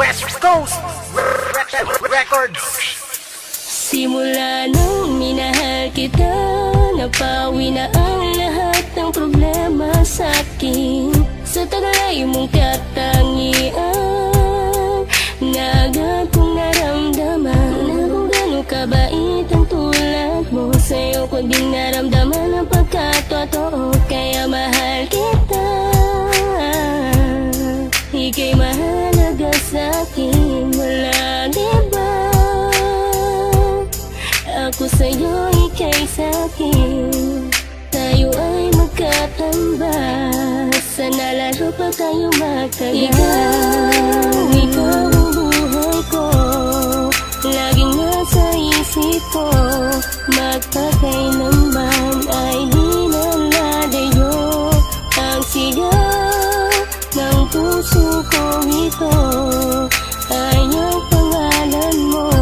West Coast Records. Simula nung minahal kita, napawi na ang lahat ng problema sa akin. Sa tagal ay mong katangian, na agad kong naramdaman na kung gano'ng kabait ang tulad mo. Sa'yo ko din naramdaman ang pagkatotoo, kaya mahal kita. Ika'y mahalaga sa'kin, wala diba? Ako sa'yo, ika'y sa'kin. Tayo ay magkatambas, sana laro pa tayo magtagal. Ikaw ang buhay ko, laging nasa isip ko. Magpakailanman ay di nalalayo ang sigaw ng puso ko ito. Ay ang pangalan mo,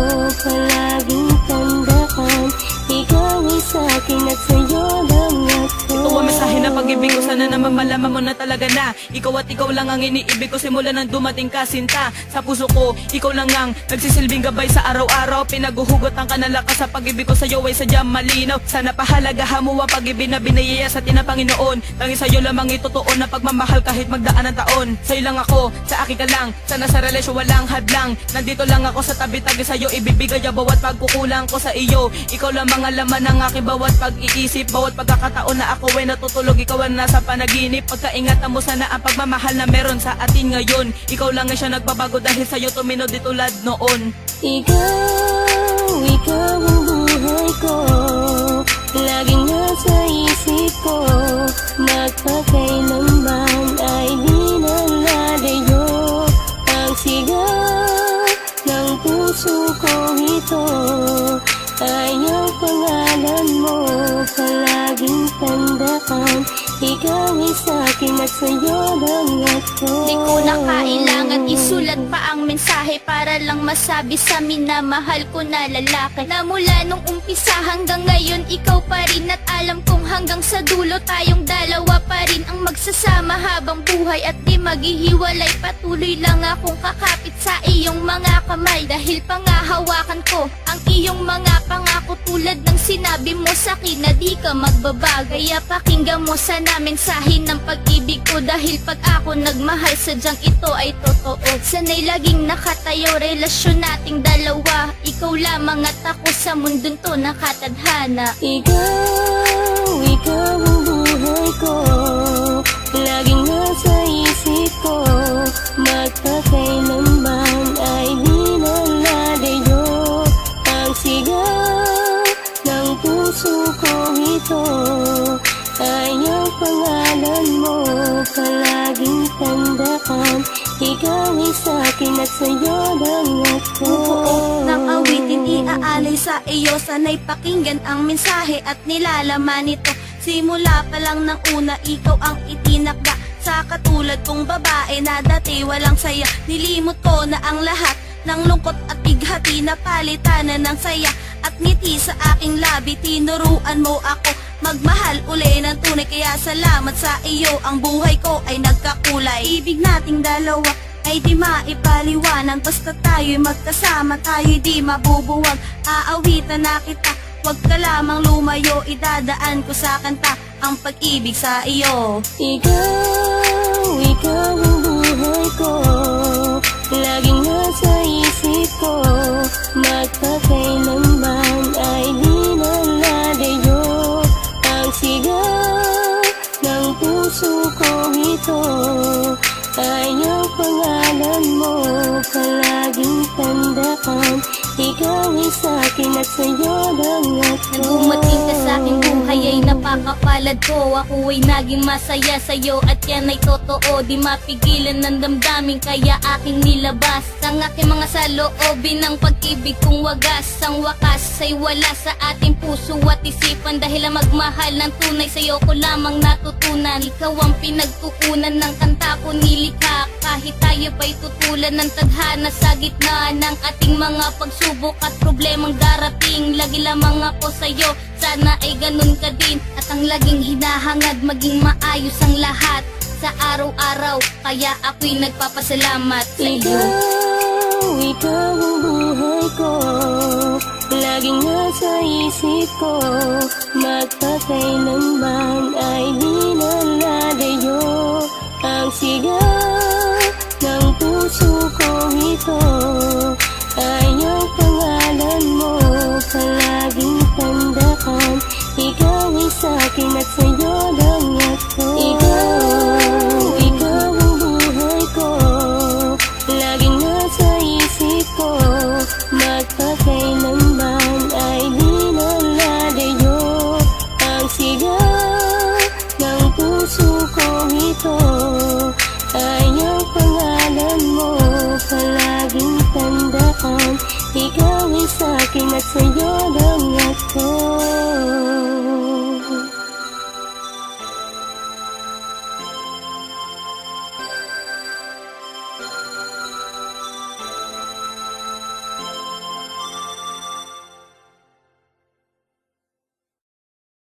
palaging tandaan. Ikaw ay sa'kin at sa'yo lang ako. Ito ang mensahe na pag-ibig ko, sana naman malaman mo na talaga na ikaw at ikaw lang ang iniibig ko simula nang dumating ka, sinta. Sa puso ko, ikaw lang ang nagsisilbing gabay sa araw-araw. Pinaguhugot ang kanalakas sa pag-ibig ko sa'yo ay sadyang malinaw. Sana pahalagahan mo ang pag-ibig na binayaya sa atin ng Panginoon. Tangi sa'yo lamang itotoo na pagmamahal kahit magdaan ng taon. Sa'yo lang ako, sa akin ka lang, sana sa relasyon walang hadlang. Nandito lang ako sa tabi-tabi sa'yo, ibibigay ang bawat pagkukulang ko sa iyo. Ikaw lamang ang laman ng aking bawat pag-iisip, bawat pagkakataon na ako ay natutulog, ikaw ang nasa panaginip. Pagkaingatan mo sana ang pagmamahal na meron sa atin ngayon. Ikaw lang ang siya nagbabago dahil sa'yo tumino di tulad noon. Ikaw ang buhay ko, laging nasa isip ko. Magpakailanman ay di nalalayo ang sigaw ng puso ko ito. Ay ang pangalan mo, palaging tandaan. Ikaw ay sa'kin at sa'yo lang ako. Di ko na kailangan isulat pa ang mensahe para lang masabi sa minamahal ko na lalaki. Na mula nung umpisa hanggang ngayon ikaw pa rin, at alam kong hanggang sa dulo tayong dalawa pa rin ang magsasama habang buhay at di maghihiwalay. Patuloy lang akong kakapit sa iyong mga kamay dahil pangahawakan ko ang iyong mga pangako tulad ng sinabi mo sa'kin na di ka magbabago. Kaya pakinggan mo sana mensahe ng pag-ibig ko dahil pag ako nagmahal sadyang ito ay totoo. Sana'y laging nakatayo relasyon nating dalawa, ikaw lamang at ako sa mundong to nakatadhana. Ikaw ang buhay ko, laging nasa isip ko. Magpakailanman ay di nalalayo ang sigaw ng puso ko ito. Ay ang pangalan mo, palaging tandaan. Ikaw ay sa'kin at sa'yo lang ako. Buo ng awitin iaalay sa iyo, sana'y pakinggan ang mensahe at nilalaman nito. Simula pa lang ng una, ikaw ang itinakda sa katulad kong babae na dati walang saya. Nilimot ko na ang lahat ng lungkot at bighati, na palitan na ng saya at ngiti sa aking labi. Tinuruan mo ako magmahal uli ng tunay, kaya salamat sa iyo. Ang buhay ko ay nagkakulay. Ibig nating dalawa ay di maipaliwanag, basta tayo'y magkasama, tayo'y di mabubuwag. Aawitan na kita, wag ka lamang lumayo, idadaan ko sa kanta ang pag-ibig sa iyo. Ikaw ang buhay ko, laging nasa isip ko. Magpakailanman ay di nalalayo ang sigaw ng puso ko ito. Ay ang pangalan mo, palaging tandaan. Ikaw ay sa'kin at sa'yo lang ako. Nang dumating ka sa aking buhay ay napakapalad ko. Ako ay naging masaya sa'yo at yan ay totoo. Di mapigilan ng damdamin kaya aking nilabas ang aking mga saloobin ng pag-ibig kong wagas. Ang wakas ay wala sa ating puso at isipan, dahil ang magmahal ng tunay sa'yo ko lamang natutunan. Ikaw ang pinagkukunan ng kanta ko nilikha, kahit tayo ba'y tutulan ng tadhana sa gitna ng ating mga pagsubok at problemang darating. Lagi lamang ako sa'yo, sana ay ganun ka din. At ang laging hinahangad, maging maayos ang lahat sa araw-araw, kaya ako'y nagpapasalamat sa iyo. ikaw ang buhay ko, laging nasa isip ko, magpakailanman ay di nalalayo ang sigaw ng puso ko ito, ay ang pangalan mo, palaging tandaan, ikaw ay sa'kin at sa'yo lang ako. Ikaw ang buhay ko, laging nasa isip ko, magpakailanman ay di nalalayo ang sigaw ng puso ko ito, ay ang pangalan mo, palaging tandaan, ikaw ay sa'kin at sa'yo